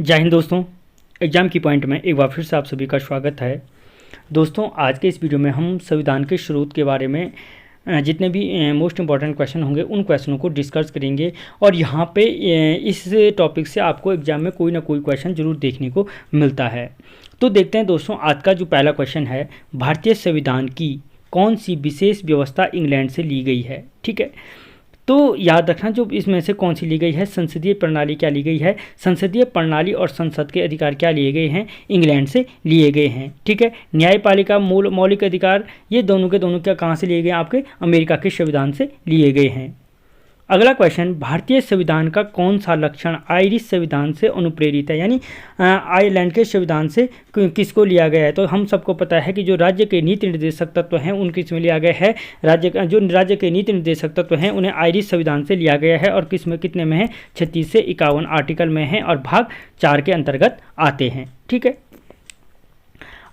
जय हिंद दोस्तों। एग्जाम की पॉइंट में एक बार फिर से आप सभी का स्वागत है। दोस्तों आज के इस वीडियो में हम संविधान के स्रोत के बारे में जितने भी मोस्ट इंपॉर्टेंट क्वेश्चन होंगे उन क्वेश्चनों को डिस्कस करेंगे और यहाँ पे इस टॉपिक से आपको एग्जाम में कोई ना कोई क्वेश्चन जरूर देखने को मिलता है। तो देखते हैं दोस्तों, आज का जो पहला क्वेश्चन है, भारतीय संविधान की कौन सी विशेष व्यवस्था इंग्लैंड से ली गई है। ठीक है, तो याद रखना जो इसमें से कौन सी ली गई है, संसदीय प्रणाली क्या ली गई है, संसदीय प्रणाली और संसद के अधिकार क्या लिए गए हैं, इंग्लैंड से लिए गए हैं। ठीक है, न्यायपालिका मौलिक अधिकार ये दोनों के दोनों क्या कहाँ से लिए गए, आपके अमेरिका के संविधान से लिए गए हैं। अगला क्वेश्चन, भारतीय संविधान का कौन सा लक्षण आयरिश संविधान से अनुप्रेरित है, यानी आयरलैंड के संविधान से किसको लिया गया है। तो हम सबको पता है कि जो राज्य के नीति निर्देशक तत्व हैं उनके इसमें लिया गया है, राज्य के नीति निर्देशक तत्व हैं उन्हें आयरिश संविधान से लिया गया है और किसमें कितने में है, 36 से 51 आर्टिकल में है और भाग 4 के अंतर्गत आते हैं। ठीक है,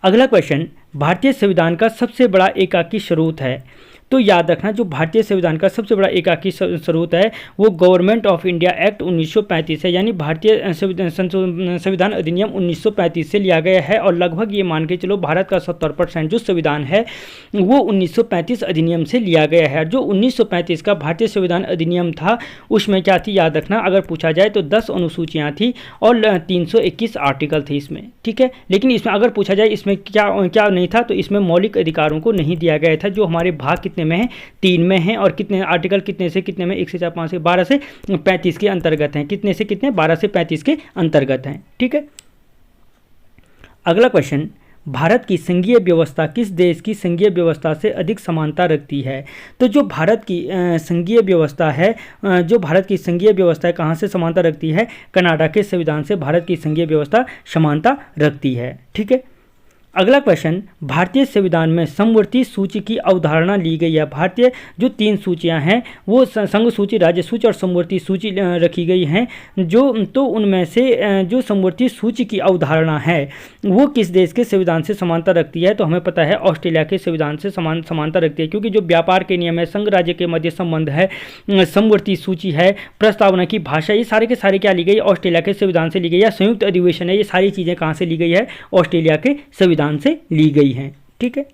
अगला क्वेश्चन, भारतीय संविधान का सबसे बड़ा एकाकी स्रोत है। तो याद रखना जो भारतीय संविधान का सबसे बड़ा एकाकी स्रोत है वो गवर्नमेंट ऑफ इंडिया एक्ट 1935 है, यानी भारतीय संविधान अधिनियम 1935 से लिया गया है और लगभग ये मान के चलो भारत का 70% जो संविधान है वो 1935 अधिनियम से लिया गया है। जो 1935 का भारतीय संविधान अधिनियम था उसमें क्या थी, याद रखना अगर पूछा जाए तो 10 अनुसूचियाँ थी और 321 आर्टिकल थे इसमें। ठीक है, लेकिन इसमें अगर पूछा जाए इसमें क्या नहीं था, तो इसमें मौलिक अधिकारों को नहीं दिया गया था, जो हमारे भाग कितने में है, 3 में है और कितने आर्टिकल कितने से कितने में, 1 से 4 5 से 12 से 35 के अंतर्गत हैं, कितने से कितने, 12 से 35 के अंतर्गत हैं। ठीक है, अगला क्वेश्चन, भारत की संघीय व्यवस्था किस देश की संघीय व्यवस्था से अधिक समानता रखती है। तो जो भारत की संघीय व्यवस्था है, कहाँ से समानता रखती है, कनाडा के संविधान से भारत की संघीय व्यवस्था समानता रखती है। ठीक है, अगला क्वेश्चन, भारतीय संविधान में समवर्ती सूची की अवधारणा ली गई है। भारतीय जो 3 सूचियां हैं वो संघ सूची, राज्य सूची और समवर्ती सूची रखी गई हैं। तो उनमें से जो समवर्ती सूची की अवधारणा है वो किस देश के संविधान से समानता रखती है। तो हमें पता है ऑस्ट्रेलिया के संविधान से समानता रखती है, क्योंकि जो व्यापार के नियम है, संघ राज्य के मध्य संबंध है, समवर्ती सूची है, प्रस्तावना की भाषा, ये सारे के सारे क्या ली गई, ऑस्ट्रेलिया के संविधान से ली गई है। संयुक्त अधिवेशन है, ये सारी चीज़ें कहाँ से ली गई है, ऑस्ट्रेलिया के संविधान से ली गई हैं। ठीक है,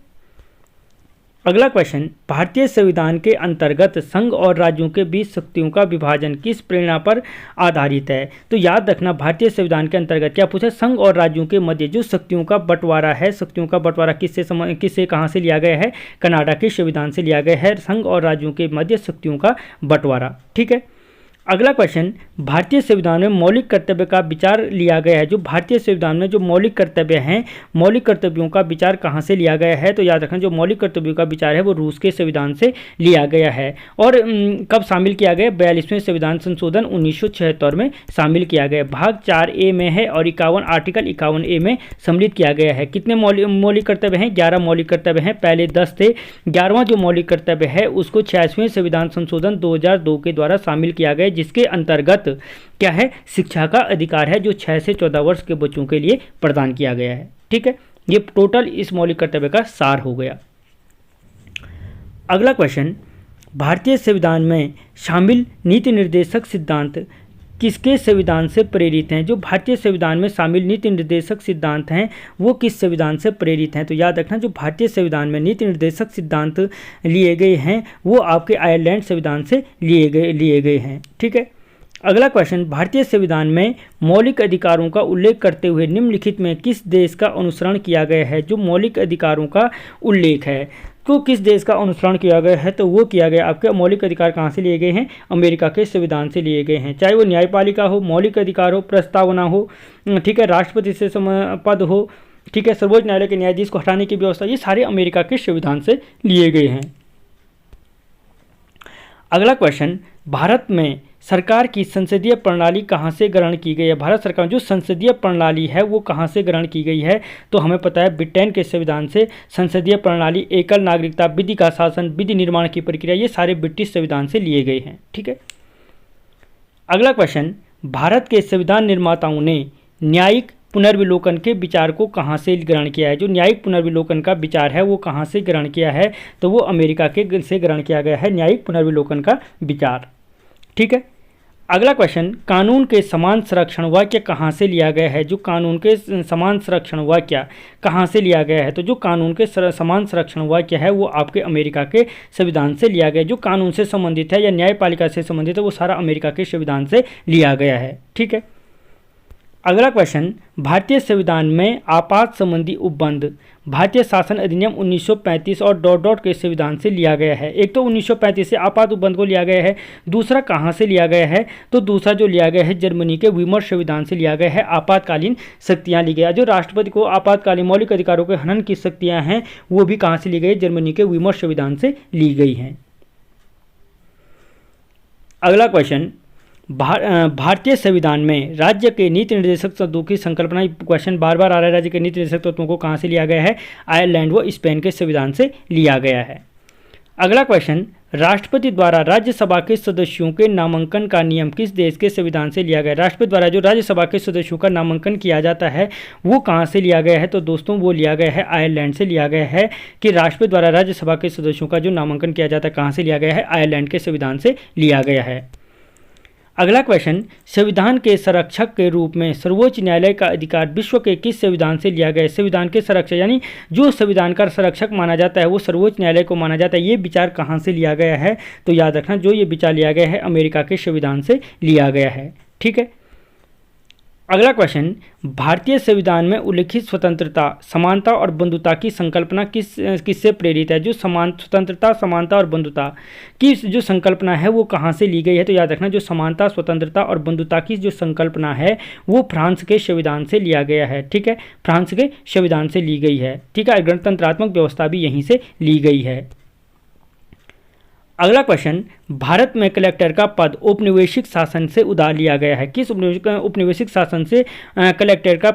अगला क्वेश्चन, भारतीय संविधान के अंतर्गत संघ और राज्यों के बीच शक्तियों का विभाजन किस प्रेरणा पर आधारित है। तो याद रखना भारतीय संविधान के अंतर्गत क्या पूछा, संघ और राज्यों के मध्य जो शक्तियों का बंटवारा है, शक्तियों का बंटवारा किससे कहाँ से लिया गया है, कनाडा के संविधान से लिया गया है, संघ और राज्यों के मध्य शक्तियों का बंटवारा। ठीक है, अगला क्वेश्चन, भारतीय संविधान में मौलिक कर्तव्य का विचार लिया गया है। जो भारतीय संविधान में जो मौलिक कर्तव्य हैं, मौलिक कर्तव्यों का विचार कहाँ से लिया गया है। तो याद रखना जो मौलिक कर्तव्यों का विचार है वो रूस के संविधान से लिया गया है और कब शामिल किया गया, 42वें संविधान संशोधन 1976 में शामिल किया गया। भाग 4A में है और 51 आर्टिकल 51A में सम्मिलित किया गया है। कितने मौलिक कर्तव्य हैं, 11 मौलिक कर्तव्य हैं, पहले 10 थे। 11वां जो मौलिक कर्तव्य है उसको 86वें संविधान संशोधन 2002 के द्वारा शामिल किया गया, जिसके अंतर्गत क्या है, शिक्षा का अधिकार है, जो 6 से 14 वर्ष के बच्चों के लिए प्रदान किया गया है। ठीक है, ये टोटल इस मौलिक कर्तव्य का सार हो गया। अगला क्वेश्चन, भारतीय संविधान में शामिल नीति निर्देशक सिद्धांत किसके संविधान से प्रेरित हैं। जो भारतीय संविधान में शामिल नीति निर्देशक सिद्धांत हैं वो किस संविधान से प्रेरित हैं। तो याद रखना जो भारतीय संविधान में नीति निर्देशक सिद्धांत लिए गए हैं वो आपके आयरलैंड संविधान से लिए गए हैं। ठीक है, अगला क्वेश्चन, भारतीय संविधान में मौलिक अधिकारों का उल्लेख करते हुए निम्नलिखित में किस देश का अनुसरण किया गया है। जो मौलिक अधिकारों का उल्लेख है तो किस देश का अनुसरण किया गया है, तो वो किया गया आपके मौलिक अधिकार कहाँ से लिए गए हैं, अमेरिका के संविधान से लिए गए हैं। चाहे वो न्यायपालिका हो, मौलिक अधिकार हो, प्रस्तावना हो, ठीक है, राष्ट्रपति से पद हो, ठीक है, सर्वोच्च न्यायालय के न्यायाधीश को हटाने की व्यवस्था, ये सारे अमेरिका के संविधान से लिए गए हैं। अगला क्वेश्चन, भारत में सरकार की संसदीय प्रणाली कहाँ से ग्रहण की गई है। भारत सरकार जो संसदीय प्रणाली है वो कहाँ से ग्रहण की गई है। तो हमें पता है ब्रिटेन के संविधान से संसदीय प्रणाली, एकल नागरिकता, विधि का शासन, विधि निर्माण की प्रक्रिया, ये सारे ब्रिटिश संविधान से लिए गए हैं। ठीक है, अगला क्वेश्चन, भारत के संविधान निर्माताओं ने न्यायिक पुनर्विलोकन के विचार को कहाँ से ग्रहण किया है। जो न्यायिक पुनर्विलोकन का विचार है वो कहाँ से ग्रहण किया है, तो वो अमेरिका के से ग्रहण किया गया है न्यायिक पुनर्विलोकन का विचार। ठीक है, अगला क्वेश्चन, कानून के समान संरक्षण वाक्य कहाँ से लिया गया है? जो कानून के समान संरक्षण वाक्य कहाँ से लिया गया है? तो जो कानून के समान संरक्षण वाक्य है वो आपके अमेरिका के संविधान से लिया गया है। जो कानून से संबंधित है या न्यायपालिका से संबंधित है वो सारा अमेरिका के संविधान से लिया गया है। ठीक है। अगला क्वेश्चन, भारतीय संविधान में आपात संबंधी उपबंध भारतीय शासन अधिनियम 1935 और डॉट डॉट के संविधान से लिया गया है। एक तो 1935 से आपात उपबंध को लिया गया है, दूसरा कहाँ से लिया गया है? तो दूसरा जो लिया गया है जर्मनी के वीमर संविधान से लिया गया है। आपातकालीन शक्तियाँ ली गई, जो राष्ट्रपति को आपातकालीन मौलिक अधिकारों के हनन की शक्तियाँ हैं वो भी कहाँ से ली गई? जर्मनी के वीमर संविधान से ली गई हैं। अगला क्वेश्चन, भारतीय संविधान में राज्य के नीति निर्देशक तत्वों की संकल्पना, क्वेश्चन बार बार आ रहा है, राज्य के नीति निर्देशक तत्वों को कहाँ से लिया गया है? आयरलैंड व स्पेन के संविधान से लिया गया है। अगला क्वेश्चन, राष्ट्रपति द्वारा राज्यसभा के सदस्यों के नामांकन का नियम किस देश के संविधान से लिया गया है? राष्ट्रपति द्वारा जो राज्यसभा के सदस्यों का नामांकन किया जाता है वो कहाँ से लिया गया है? तो दोस्तों वो लिया गया है आयरलैंड से लिया गया है, कि राष्ट्रपति द्वारा राज्यसभा के सदस्यों का जो नामांकन किया जाता है कहाँ से लिया गया है? आयरलैंड के संविधान से लिया गया है। अगला क्वेश्चन, संविधान के संरक्षक के रूप में सर्वोच्च न्यायालय का अधिकार विश्व के किस संविधान से लिया गया है? संविधान के संरक्षक यानी जो संविधान का संरक्षक माना जाता है वो सर्वोच्च न्यायालय को माना जाता है। ये विचार कहाँ से लिया गया है? तो याद रखना, जो ये विचार लिया गया है अमेरिका के संविधान से लिया गया है। ठीक है। अगला क्वेश्चन, भारतीय संविधान में उल्लिखित स्वतंत्रता, समानता और बंधुता की संकल्पना किससे प्रेरित है? जो स्वतंत्रता, समानता और बंधुता की जो संकल्पना है वो कहाँ से ली गई है? तो याद रखना, जो समानता, स्वतंत्रता और बंधुता की जो संकल्पना है वो फ्रांस के संविधान से लिया गया है। ठीक है, फ्रांस के संविधान से ली गई है। ठीक है, गणतंत्रात्मक व्यवस्था भी यहीं से ली गई है। अगला क्वेश्चन, भारत में कलेक्टर का पद औपनिवेशिक शासन से उधार लिया गया है। किस औपनिवेशिक शासन से कलेक्टर का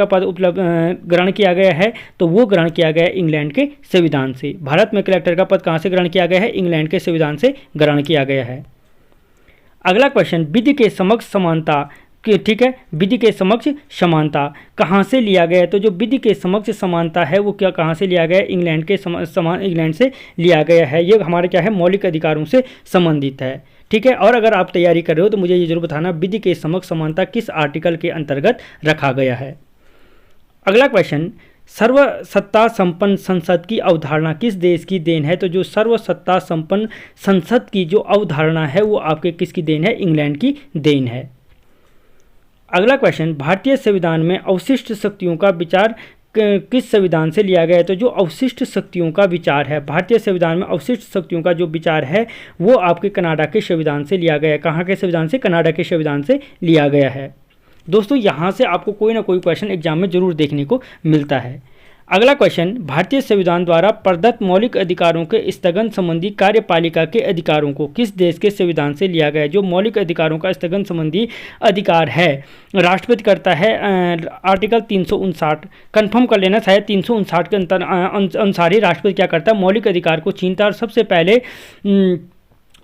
पद उपलब्ध ग्रहण किया गया है? तो वो ग्रहण किया गया है इंग्लैंड के संविधान से। भारत में कलेक्टर का पद कहाँ से ग्रहण किया गया है? इंग्लैंड के संविधान से ग्रहण किया गया है। अगला क्वेश्चन, विधि के समक्ष समानता, ठीक है, विधि के समक्ष समानता कहाँ से लिया गया है? तो जो विधि के समक्ष समानता है वो क्या कहाँ से लिया गया है? इंग्लैंड के इंग्लैंड से लिया गया है। ये हमारे क्या है? मौलिक अधिकारों से संबंधित है। ठीक है, और अगर आप तैयारी कर रहे हो तो मुझे ये जरूर बताना विधि के समक्ष समानता किस आर्टिकल के अंतर्गत रखा गया है। अगला क्वेश्चन, सर्वसत्ता संपन्न संसद की अवधारणा किस देश की देन है? तो जो सर्वसत्ता संपन्न संसद की जो अवधारणा है वो आपके किसकी देन है? इंग्लैंड की देन है। अगला क्वेश्चन, भारतीय संविधान में अवशिष्ट शक्तियों का विचार किस संविधान से लिया गया है? तो जो अवशिष्ट शक्तियों का विचार है, भारतीय संविधान में अवशिष्ट शक्तियों का जो विचार है वो आपके कनाडा के संविधान से लिया गया है। कहाँ के संविधान से? कनाडा के संविधान से लिया गया है। दोस्तों यहाँ से आपको कोई ना कोई क्वेश्चन एग्जाम में जरूर देखने को मिलता है। अगला क्वेश्चन, भारतीय संविधान द्वारा प्रदत्त मौलिक अधिकारों के स्थगन संबंधी कार्यपालिका के अधिकारों को किस देश के संविधान से लिया गया है? जो मौलिक अधिकारों का स्थगन संबंधी अधिकार है राष्ट्रपति करता है आर्टिकल 359, कन्फर्म कर लेना, शायद 359 के अनुसार ही राष्ट्रपति क्या करता है? मौलिक अधिकार को छीनता है और सबसे पहले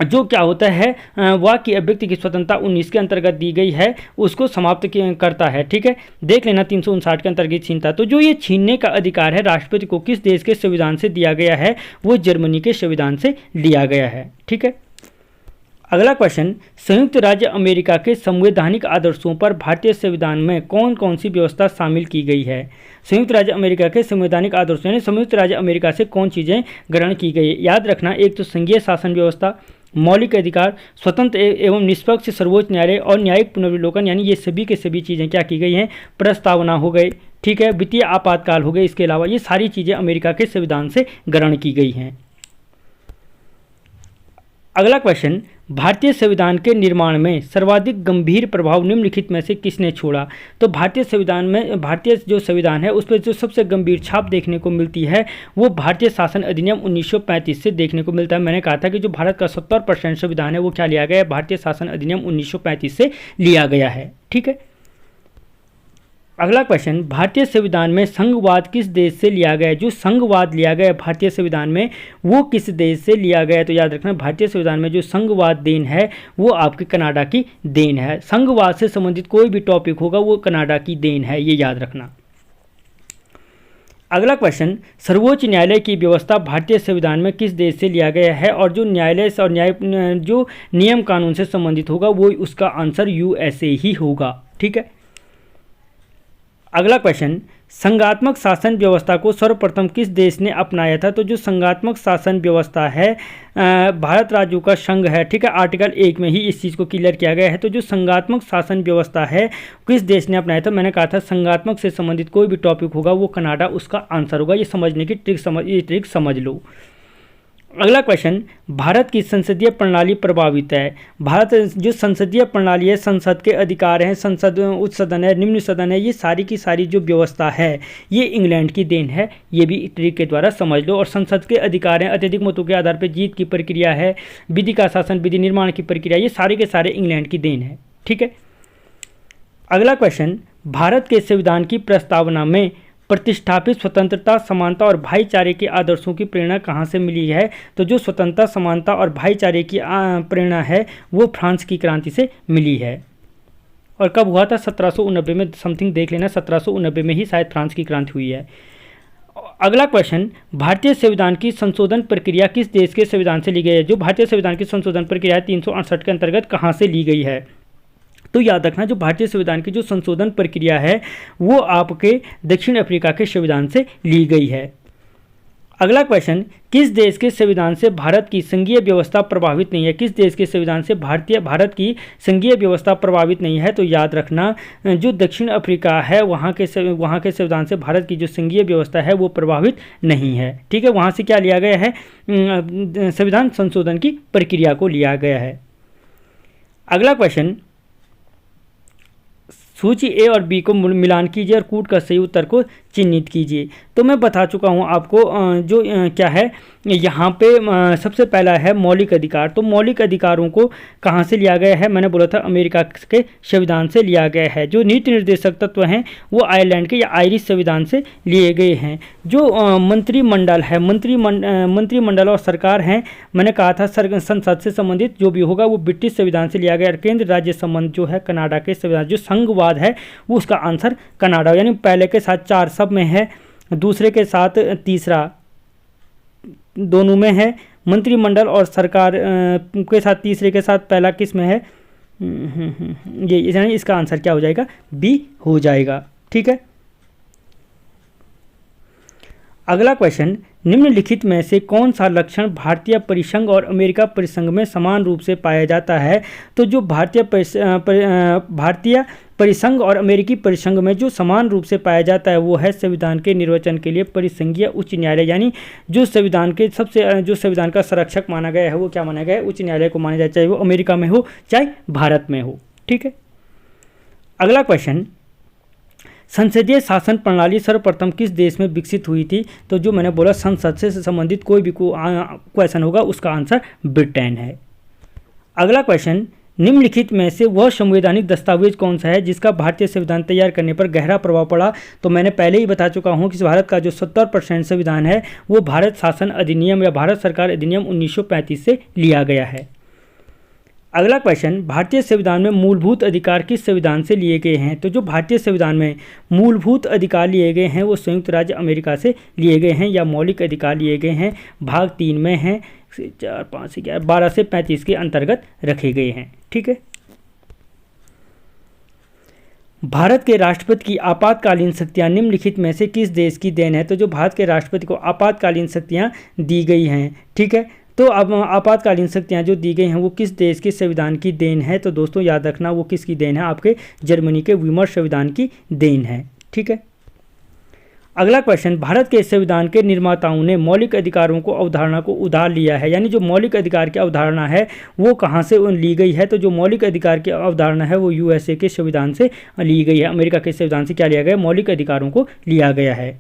जो क्या होता है वाक की अभिव्यक्ति की स्वतंत्रता 19 के अंतर्गत दी गई है उसको समाप्त करता है। ठीक है, देख लेना 359 के अंतर्गत छीनता। तो जो ये छीनने का अधिकार है राष्ट्रपति को किस देश के संविधान से दिया गया है? वो जर्मनी के संविधान से लिया गया है। ठीक है। अगला क्वेश्चन, संयुक्त राज्य अमेरिका के संवैधानिक आदर्शों पर भारतीय संविधान में कौन कौन सी व्यवस्था शामिल की गई है? संयुक्त राज्य अमेरिका के संवैधानिक आदर्शों यानी संयुक्त राज्य अमेरिका से कौन चीज़ें ग्रहण की गई है? याद रखना, एक तो संघीय शासन व्यवस्था, मौलिक अधिकार, स्वतंत्र एवं निष्पक्ष सर्वोच्च न्यायालय और न्यायिक पुनर्विलोकन, यानी ये सभी के सभी चीज़ें क्या की गई हैं? प्रस्तावना हो गई। ठीक है, वित्तीय आपातकाल हो गए। इसके अलावा ये सारी चीज़ें अमेरिका के संविधान से ग्रहण की गई हैं। अगला क्वेश्चन, भारतीय संविधान के निर्माण में सर्वाधिक गंभीर प्रभाव निम्नलिखित में से किसने छोड़ा? तो भारतीय संविधान में, भारतीय जो संविधान है उस पर जो सबसे गंभीर छाप देखने को मिलती है वो भारतीय शासन अधिनियम 1935 से देखने को मिलता है। मैंने कहा था कि जो भारत का 70% संविधान है वो क्या लिया गया है? भारतीय शासन अधिनियम 1935 से लिया गया है। ठीक है। अगला क्वेश्चन, भारतीय संविधान में संघवाद किस देश से लिया गया है? जो संघवाद लिया गया है भारतीय संविधान में वो किस देश से लिया गया है? तो याद रखना, भारतीय संविधान में जो संघवाद देन है वो आपके कनाडा की देन है। संघवाद से संबंधित कोई भी टॉपिक होगा वो कनाडा की देन है, ये याद रखना। अगला क्वेश्चन, सर्वोच्च न्यायालय की व्यवस्था भारतीय संविधान में किस देश से लिया गया है और जो न्यायालय और जो नियम कानून से संबंधित होगा वो उसका आंसर यूएसए ही होगा। ठीक है। अगला क्वेश्चन, संघात्मक शासन व्यवस्था को सर्वप्रथम किस देश ने अपनाया था? तो जो संघात्मक शासन व्यवस्था है भारत राज्यों का संघ है। ठीक है, आर्टिकल 1 में ही इस चीज़ को क्लियर किया गया है। तो जो संघात्मक शासन व्यवस्था है किस देश ने अपनाया था? मैंने कहा था संघात्मक से संबंधित कोई भी टॉपिक होगा वो कनाडा उसका आंसर होगा। ये समझने की ट्रिक समझ लो। अगला क्वेश्चन, भारत की संसदीय प्रणाली प्रभावित है। भारत जो संसदीय प्रणाली है, संसद के अधिकार हैं, संसद उच्च सदन है, निम्न सदन है, ये सारी की सारी जो व्यवस्था है ये इंग्लैंड की देन है। ये भी ट्रिक के द्वारा समझ लो। और संसद के अधिकार हैं, अत्यधिक मतों के आधार पर जीत की प्रक्रिया है, विधि का शासन, विधि निर्माण की प्रक्रिया, ये सारे के सारे इंग्लैंड की देन है। ठीक है। अगला क्वेश्चन, भारत के संविधान की प्रस्तावना में प्रतिष्ठापित स्वतंत्रता, समानता और भाईचारे के आदर्शों की प्रेरणा कहाँ से मिली है? तो जो स्वतंत्रता, समानता और भाईचारे की प्रेरणा है वो फ्रांस की क्रांति से मिली है। और कब हुआ था? 1789 में। समथिंग देख लेना, 1789 में ही शायद फ्रांस की क्रांति हुई है। अगला क्वेश्चन, भारतीय संविधान की संशोधन प्रक्रिया किस देश के संविधान से ली गई है? जो भारतीय संविधान की संशोधन प्रक्रिया 368 के अंतर्गत कहाँ से ली गई है? तो याद रखना, जो भारतीय संविधान की जो संशोधन प्रक्रिया है वो आपके दक्षिण अफ्रीका के संविधान से ली गई है। अगला क्वेश्चन, किस देश के संविधान से भारत की संघीय व्यवस्था प्रभावित नहीं है? किस देश के संविधान से भारत की संघीय व्यवस्था प्रभावित नहीं है? तो याद रखना, जो दक्षिण अफ्रीका है वहाँ के संविधान से भारत की जो संघीय व्यवस्था है वो प्रभावित नहीं है। ठीक है, वहाँ से क्या लिया गया है? संविधान संशोधन की प्रक्रिया को लिया गया है। अगला क्वेश्चन, सूची ए और बी को मिलान कीजिए और कूट कर सही उत्तर को चिन्हित कीजिए। तो मैं बता चुका हूं आपको जो क्या है यहाँ पे सबसे पहला है मौलिक अधिकार। तो मौलिक अधिकारों को कहाँ से लिया गया है? मैंने बोला था अमेरिका के संविधान से लिया गया है। जो नीति निर्देशक तत्व हैं वो आयरलैंड के या आयरिश संविधान से लिए गए हैं। जो मंत्रिमंडल है, मंत्रिमंडल और सरकार हैं, मैंने कहा था संसद से संबंधित जो भी होगा वो ब्रिटिश संविधान से लिया गया। केंद्र राज्य संबंध जो है कनाडा के संविधान, जो संघवाद है वो उसका आंसर कनाडा, यानी पहले के साथ 4 सब में है, दूसरे के साथ तीसरा दोनों में है, मंत्रिमंडल और सरकार के साथ तीसरे के साथ पहला किस में है? ये यानी इसका आंसर क्या हो जाएगा? बी हो जाएगा। ठीक है। अगला क्वेश्चन, निम्नलिखित में से कौन सा लक्षण भारतीय परिसंघ और अमेरिका परिसंघ में समान रूप से पाया जाता है? तो जो भारतीय परिसंघ और अमेरिकी परिसंघ में जो समान रूप से पाया जाता है वो है संविधान के निर्वचन के लिए परिसंघीय उच्च न्यायालय, यानी जो संविधान का संरक्षक माना गया है वो क्या माना गया है? उच्च न्यायालय को माना जाए, चाहे वो अमेरिका में हो चाहे भारत में हो। ठीक है। अगला क्वेश्चन, संसदीय शासन प्रणाली सर्वप्रथम किस देश में विकसित हुई थी? तो जो मैंने बोला संसद से संबंधित कोई भी क्वेश्चन होगा उसका आंसर ब्रिटेन है। अगला क्वेश्चन, निम्नलिखित में से वह संवैधानिक दस्तावेज कौन सा है जिसका भारतीय संविधान तैयार करने पर गहरा प्रभाव पड़ा? तो मैंने पहले ही बता चुका हूं कि भारत का जो 70% संविधान है वो भारत शासन अधिनियम या भारत सरकार अधिनियम 1935 से लिया गया है। अगला क्वेश्चन, भारतीय संविधान में मूलभूत अधिकार किस संविधान से लिए गए हैं? तो जो भारतीय संविधान में मूलभूत अधिकार लिए गए हैं वो संयुक्त राज्य अमेरिका से लिए गए हैं या मौलिक अधिकार लिए गए हैं। भाग 3 में हैं, 4, 5, 11, 12 से 35 के अंतर्गत रखे गए हैं। ठीक है। भारत के राष्ट्रपति की आपातकालीन शक्तियाँ निम्नलिखित में से किस देश की देन है? तो जो भारत के राष्ट्रपति को आपातकालीन शक्तियाँ दी गई हैं। ठीक है। तो अब आपातकालीन शक्तियाँ जो दी गई हैं वो किस देश के संविधान की देन है? तो दोस्तों याद रखना वो किसकी देन है? आपके जर्मनी के वीमर संविधान की देन है। ठीक है। अगला क्वेश्चन, भारत के संविधान के निर्माताओं ने मौलिक अधिकारों को अवधारणा को उधार लिया है, यानी जो मौलिक अधिकार की अवधारणा है वो कहाँ से ली गई है? तो जो मौलिक अधिकार की अवधारणा है वो यूएसए के संविधान से ली गई है। अमेरिका के संविधान से क्या लिया गया? मौलिक अधिकारों को लिया गया है।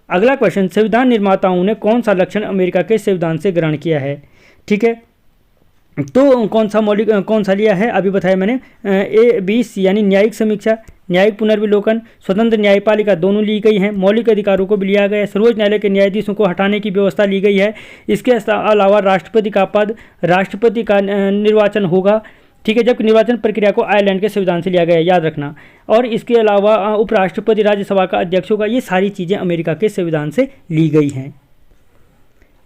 अगला क्वेश्चन, संविधान निर्माताओं ने कौन सा लक्षण अमेरिका के संविधान से ग्रहण किया है? ठीक है। तो कौन सा लिया है? अभी बताया मैंने, ए बी सी, यानी न्यायिक समीक्षा, न्यायिक पुनर्विलोकन, स्वतंत्र न्यायपालिका दोनों ली गई हैं। मौलिक अधिकारों को भी लिया गया है। सर्वोच्च न्यायालय के न्यायाधीशों को हटाने की व्यवस्था ली गई है। इसके अलावा राष्ट्रपति का निर्वाचन होगा। ठीक है, जबकि निर्वाचन प्रक्रिया को आयरलैंड के संविधान से लिया गया है, याद रखना। और इसके अलावा उपराष्ट्रपति, राज्यसभा का अध्यक्ष होगा, ये सारी चीज़ें अमेरिका के संविधान से ली गई हैं।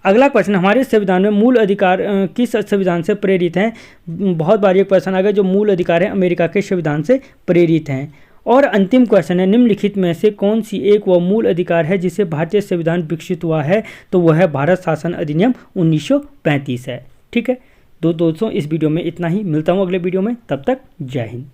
अगला क्वेश्चन, हमारे संविधान में मूल अधिकार किस संविधान से प्रेरित हैं? बहुत बार ये क्वेश्चन आ गया, जो मूल अधिकार है अमेरिका के संविधान से प्रेरित हैं। और अंतिम क्वेश्चन है, निम्नलिखित में से कौन सी एक वह मूल अधिकार है जिससे भारतीय संविधान विकसित हुआ है? तो वह है भारत शासन अधिनियम 1935 है। ठीक है, दोस्तों इस वीडियो में इतना ही, मिलता हूँ अगले वीडियो में, तब तक जय हिंद।